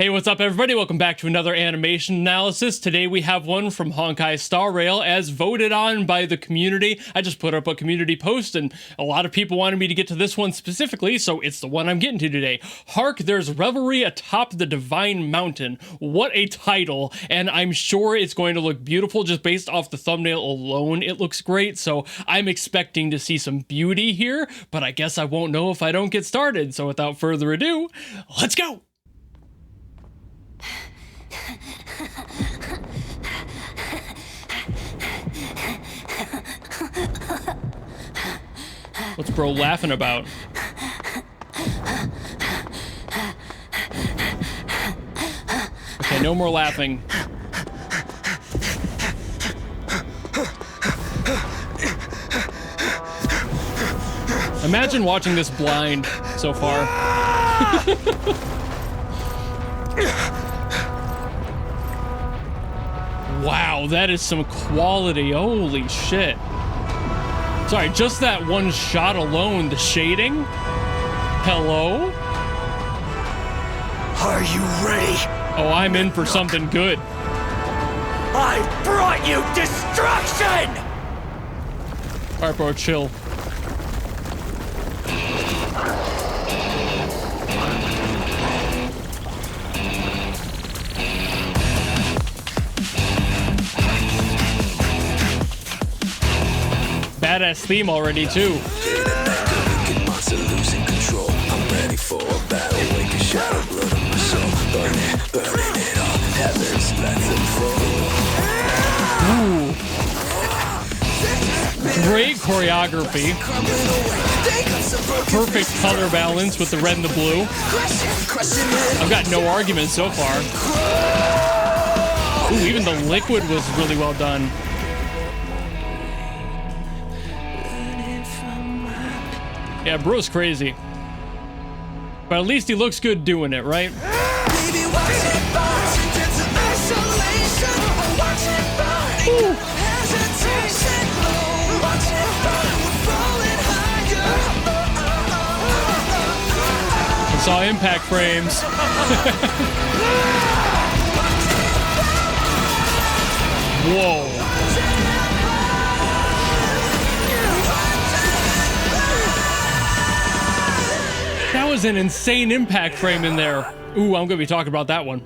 Hey, what's up everybody? Welcome back to another animation analysis. Today we have one from Honkai Star Rail as voted on by the community. I just put up a community post and a lot of people wanted me to get to this one specifically, so it's the one I'm getting to today. Hark, there's Revelry atop the Divine Mountain. What a title, and I'm sure it's going to look beautiful just based off the thumbnail alone. It looks great, so I'm expecting to see some beauty here, but I guess I won't know if I don't get started. So without further ado, let's go! What's bro laughing about? Okay, no more laughing. Imagine watching this blind so far. Wow, that is some quality. Holy shit. Sorry, just that one shot alone, the shading? Hello? Are you ready? Oh, I'm in for something good. I brought you destruction! Alright, bro, chill. Badass theme already, too. Ooh. Great choreography. Perfect color balance with the red and the blue. I've got no arguments so far. Ooh, even the liquid was really well done. Yeah, bro's crazy. But at least he looks good doing it, right? Ooh. I saw impact frames. Whoa. That was an insane impact frame in there. Ooh, I'm gonna be talking about that one.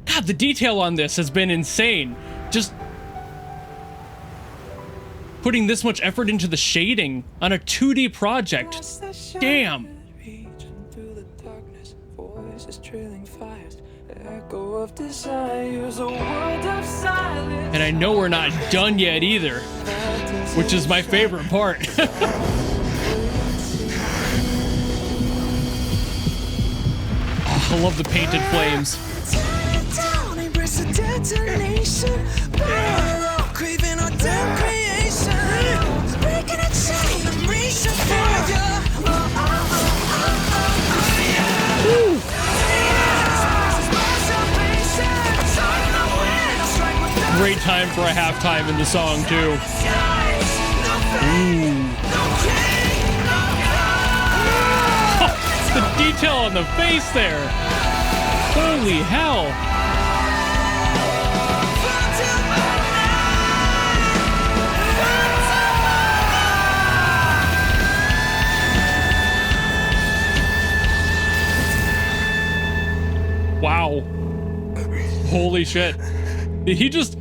God, the detail on this has been insane. Just putting this much effort into the shading on a 2D project. Damn. And I know we're not done yet either, which is my favorite part. I love the painted flames. Woo. Great time for a halftime in the song, too. Ooh. The detail on the face there. Holy hell. Wow. Holy shit. Did he just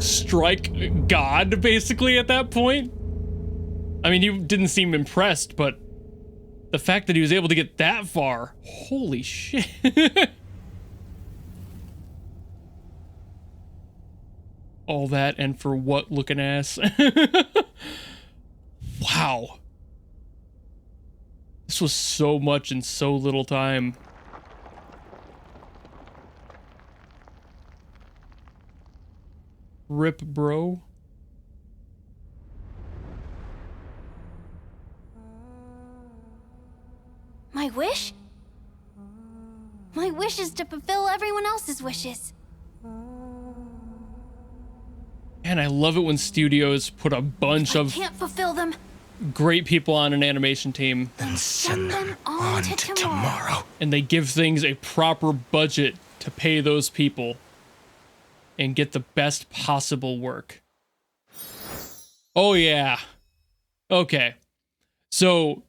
strike God basically at that point? I mean, he didn't seem impressed, but the fact that he was able to get that far, holy shit. All that and for what looking ass? Wow. This was so much in so little time. Rip, bro. My wish? My wish is to fulfill everyone else's wishes. And I love it when studios put a bunch of... I can't fulfill them. great people on an animation team. Then send them on to tomorrow. And they give things a proper budget to pay those people and get the best possible work. Oh yeah. Okay. So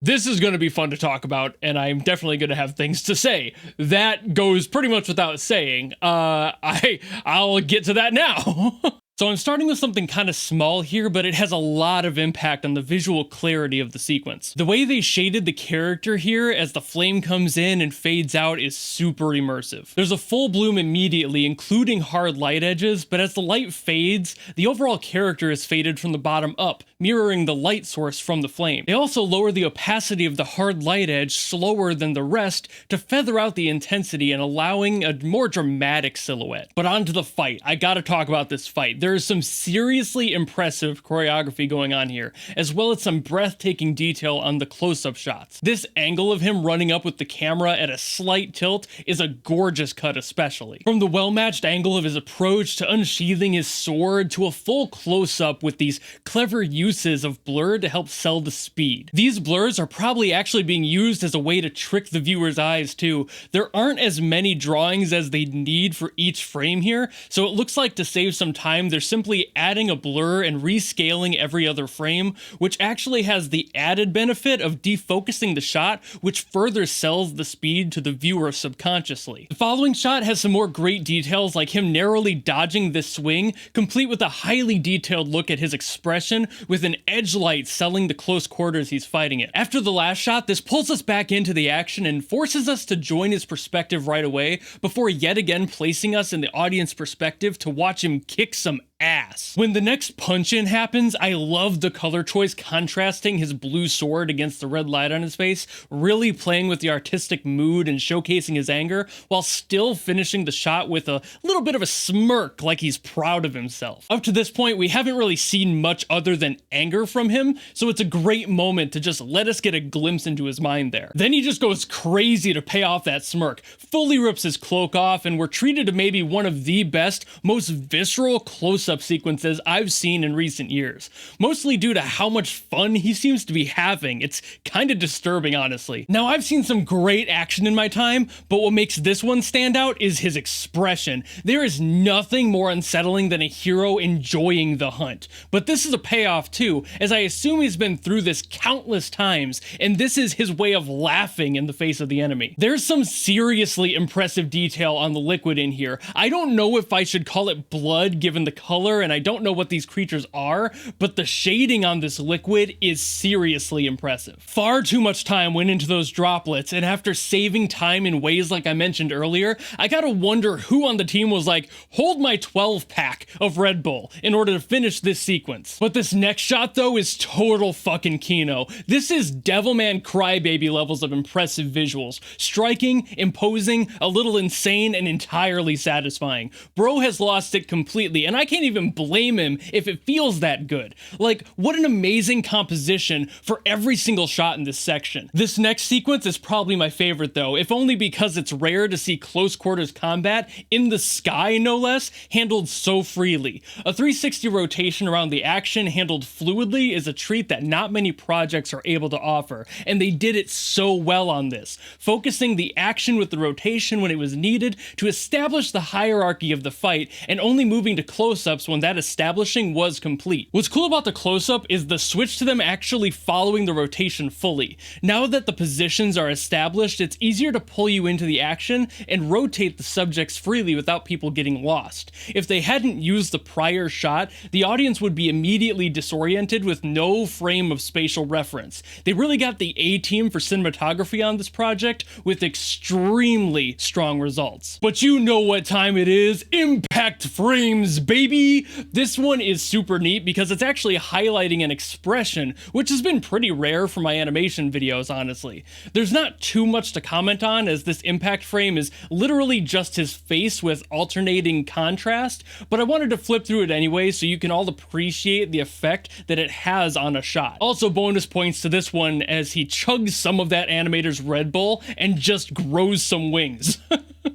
this is going to be fun to talk about, and I'm definitely going to have things to say. That goes pretty much without saying. I'll get to that now. So I'm starting with something kind of small here, but it has a lot of impact on the visual clarity of the sequence. The way they shaded the character here as the flame comes in and fades out is super immersive. There's a full bloom immediately, including hard light edges, but as the light fades, the overall character is faded from the bottom up, mirroring the light source from the flame. They also lower the opacity of the hard light edge slower than the rest to feather out the intensity and allowing a more dramatic silhouette. But on to the fight. I gotta talk about this fight. There is some seriously impressive choreography going on here, as well as some breathtaking detail on the close-up shots. This angle of him running up with the camera at a slight tilt is a gorgeous cut especially. From the well-matched angle of his approach to unsheathing his sword to a full close-up with these clever uses of blur to help sell the speed. These blurs are probably actually being used as a way to trick the viewer's eyes too. There aren't as many drawings as they need for each frame here, so it looks like to save some time they're simply adding a blur and rescaling every other frame, which actually has the added benefit of defocusing the shot, which further sells the speed to the viewer subconsciously. The following shot has some more great details, like him narrowly dodging this swing, complete with a highly detailed look at his expression with an edge light selling the close quarters he's fighting it. After the last shot, this pulls us back into the action and forces us to join his perspective right away before yet again placing us in the audience perspective to watch him kick some ass. When the next punch-in happens, I love the color choice contrasting his blue sword against the red light on his face, really playing with the artistic mood and showcasing his anger, while still finishing the shot with a little bit of a smirk like he's proud of himself. Up to this point, we haven't really seen much other than anger from him, so it's a great moment to just let us get a glimpse into his mind there. Then he just goes crazy to pay off that smirk, fully rips his cloak off, and we're treated to maybe one of the best, most visceral close-up sequences I've seen in recent years, mostly due to how much fun he seems to be having. It's kind of disturbing, honestly. Now, I've seen some great action in my time, but what makes this one stand out is his expression. There is nothing more unsettling than a hero enjoying the hunt. But this is a payoff too, as I assume he's been through this countless times, and this is his way of laughing in the face of the enemy. There's some seriously impressive detail on the liquid in here. I don't know if I should call it blood given the color, and I don't know what these creatures are, but the shading on this liquid is seriously impressive. Far too much time went into those droplets, and after saving time in ways like I mentioned earlier, I gotta wonder who on the team was like, hold my 12-pack of Red Bull in order to finish this sequence. But this next shot though is total fucking Kino. This is Devilman Crybaby levels of impressive visuals. Striking, imposing, a little insane, and entirely satisfying. Bro has lost it completely, and I can't even blame him if it feels that good. Like, what an amazing composition for every single shot in this section. This next sequence is probably my favorite though, if only because it's rare to see close quarters combat, in the sky no less, handled so freely. A 360 rotation around the action handled fluidly is a treat that not many projects are able to offer, and they did it so well on this, focusing the action with the rotation when it was needed to establish the hierarchy of the fight, and only moving to close-ups when that establishing was complete. What's cool about the close-up is the switch to them actually following the rotation fully. Now that the positions are established, it's easier to pull you into the action and rotate the subjects freely without people getting lost. If they hadn't used the prior shot, the audience would be immediately disoriented with no frame of spatial reference. They really got the A-team for cinematography on this project with extremely strong results. But you know what time it is. Impact frames, baby! This one is super neat because it's actually highlighting an expression, which has been pretty rare for my animation videos, honestly. There's not too much to comment on, as this impact frame is literally just his face with alternating contrast, but I wanted to flip through it anyway so you can all appreciate the effect that it has on a shot. Also, bonus points to this one as he chugs some of that animator's Red Bull and just grows some wings.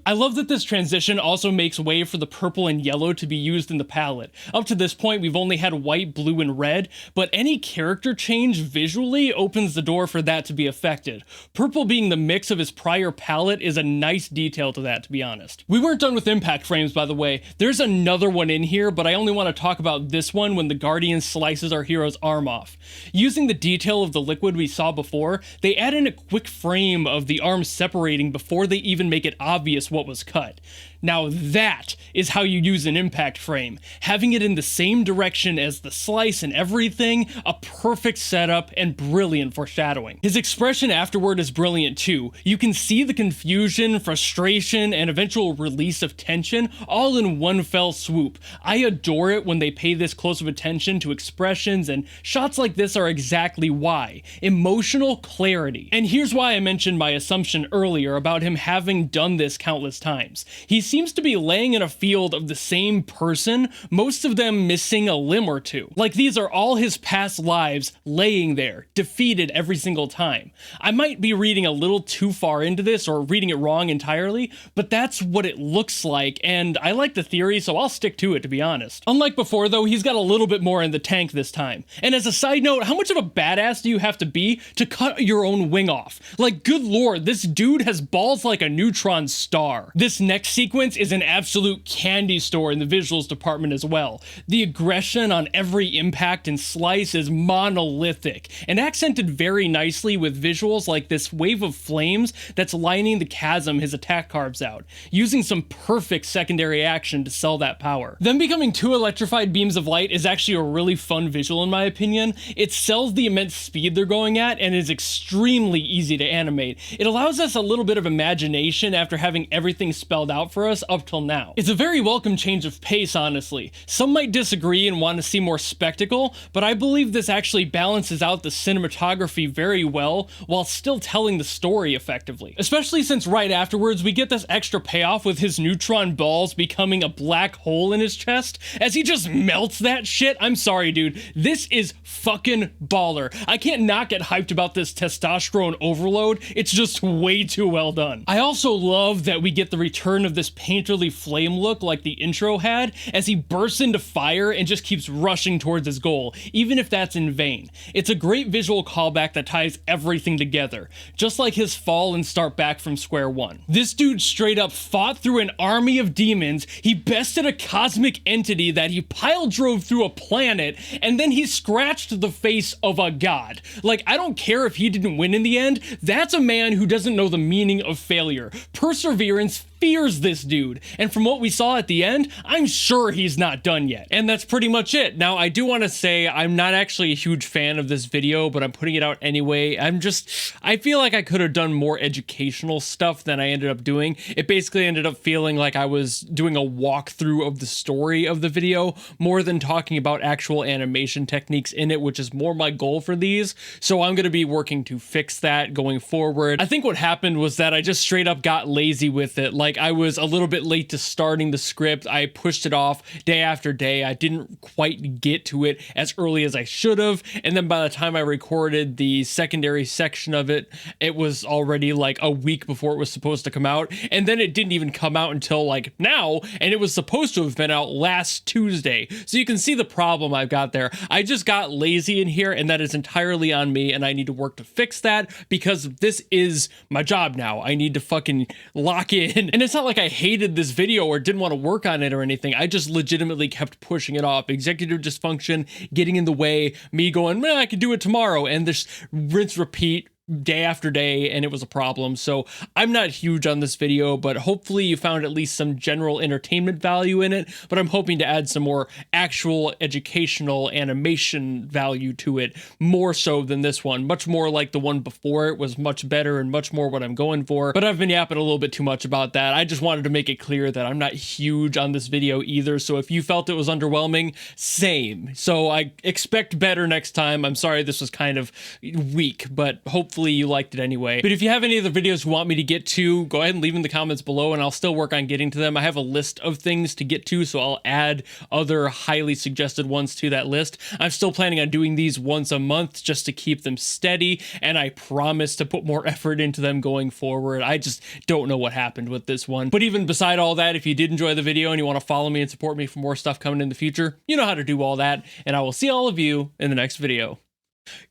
I love that this transition also makes way for the purple and yellow to be used in the palette. Up to this point, we've only had white, blue, and red, but any character change visually opens the door for that to be affected. Purple being the mix of his prior palette is a nice detail to that, to be honest. We weren't done with impact frames, by the way. There's another one in here, but I only want to talk about this one when the Guardian slices our hero's arm off. Using the detail of the liquid we saw before, they add in a quick frame of the arm separating before they even make it obvious what was cut. Now that is how you use an impact frame. Having it in the same direction as the slice and everything, a perfect setup and brilliant foreshadowing. His expression afterward is brilliant too. You can see the confusion, frustration, and eventual release of tension all in one fell swoop. I adore it when they pay this close of attention to expressions, and shots like this are exactly why. Emotional clarity. And here's why I mentioned my assumption earlier about him having done this countless times. He seems to be laying in a field of the same person, most of them missing a limb or two. Like these are all his past lives laying there, defeated every single time. I might be reading a little too far into this or reading it wrong entirely, but that's what it looks like, and I like the theory, so I'll stick to it, to be honest. Unlike before though, he's got a little bit more in the tank this time. And as a side note, how much of a badass do you have to be to cut your own wing off? Like, good lord, this dude has balls like a neutron star. This next sequence is an absolute candy store in the visuals department as well. The aggression on every impact and slice is monolithic, and accented very nicely with visuals like this wave of flames that's lining the chasm his attack carves out, using some perfect secondary action to sell that power. Them becoming two electrified beams of light is actually a really fun visual in my opinion. It sells the immense speed they're going at and is extremely easy to animate. It allows us a little bit of imagination after having everything spelled out for us up till now. It's a very welcome change of pace, honestly. Some might disagree and want to see more spectacle, but I believe this actually balances out the cinematography very well while still telling the story effectively. Especially since right afterwards we get this extra payoff with his neutron balls becoming a black hole in his chest as he just melts that shit. I'm sorry, dude. This is fucking baller. I can't not get hyped about this testosterone overload. It's just way too well done. I also love that we get the return of this painterly flame look like the intro had as he bursts into fire and just keeps rushing towards his goal, even if that's in vain. It's a great visual callback that ties everything together, just like his fall and start back from square one. This dude straight up fought through an army of demons, he bested a cosmic entity that he pile drove through a planet, and then he scratched the face of a god. Like, I don't care if he didn't win in the end, that's a man who doesn't know the meaning of failure. Perseverance fears this dude, and from what we saw at the end, I'm sure he's not done yet. And that's pretty much it. Now, I do want to say I'm not actually a huge fan of this video, but I'm putting it out anyway. I feel like I could have done more educational stuff than I ended up doing. It basically ended up feeling like I was doing a walkthrough of the story of the video more than talking about actual animation techniques in it, which is more my goal for these. So I'm going to be working to fix that going forward. I think what happened was that I just straight up got lazy with it. Like, I was a little bit late to starting the script. I pushed it off day after day. I didn't quite get to it as early as I should have. And then by the time I recorded the secondary section of it, it was already like a week before it was supposed to come out. And then it didn't even come out until like now. And it was supposed to have been out last Tuesday. So you can see the problem I've got there. I just got lazy in here, and that is entirely on me. And I need to work to fix that because this is my job now. I need to fucking lock in. And it's not like I hated this video or didn't want to work on it or anything. I just legitimately kept pushing it off. Executive dysfunction getting in the way, me going, man, I could do it tomorrow. And this rinse repeat day after day, and it was a problem. So I'm not huge on this video, but hopefully you found at least some general entertainment value in it. But I'm hoping to add some more actual educational animation value to it, more so than this one. Much more like the one before it was much better and much more what I'm going for. But I've been yapping a little bit too much about that. I just wanted to make it clear that I'm not huge on this video either. So if you felt it was underwhelming, same. So I expect better next time. I'm sorry this was kind of weak, but hopefully hopefully you liked it anyway. But if you have any other videos you want me to get to, go ahead and leave in the comments below and I'll still work on getting to them. I have a list of things to get to, so I'll add other highly suggested ones to that list. I'm still planning on doing these once a month just to keep them steady, and I promise to put more effort into them going forward. I just don't know what happened with this one. But even beside all that, if you did enjoy the video and you want to follow me and support me for more stuff coming in the future, you know how to do all that, and I will see all of you in the next video.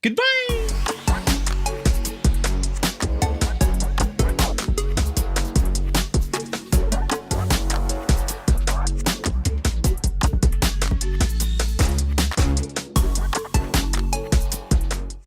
Goodbye!